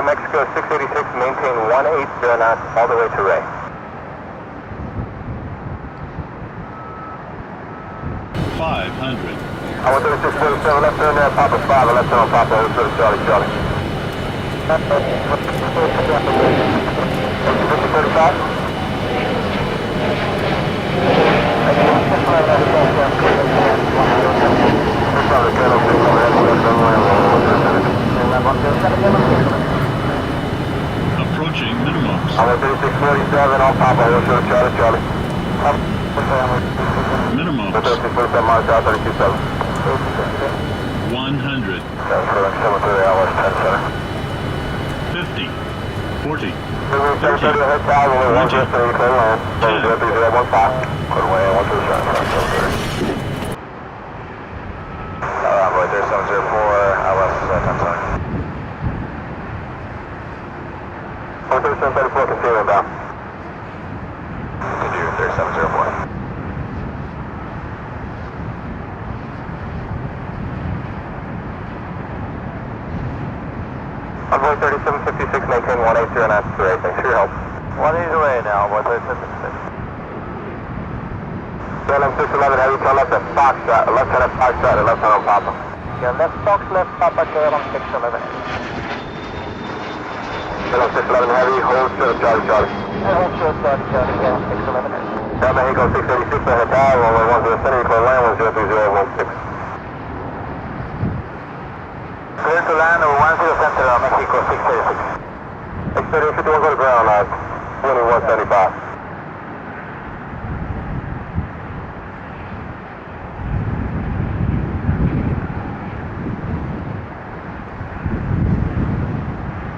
Mexico 686, maintain 180 knots all the way to Ray. 500. I want 3647, left turn there, Papa 5, left turn on Papa, over to Charlie, Charlie. 5035? Approaching minimums. I'm at 3647 on Papa, over to Charlie, Charlie. Minimums. 3647 miles out, 327. 100. 50. 40. 3734, continue about. Continue 3704. Envoy 3756, maintain 180 knots to Ray. Thanks for your help. 180 away now, Envoy 3756. KLM 611, heavy tail left at Foxtrot, left hand at Foxtrot, and left hand on Papa. Yeah, left Fox, left Papa, KLM 611. KLM 611 heavy, hold short of Charlie, Charlie. Hold short, Charlie, Charlie, KLM 611. Down Mexico 686, ahead tower, runway 1 to the center, clear land 103.016. Clear to land over 1 to the center of Mexico 686. Expedition 51, go to ground, 2175.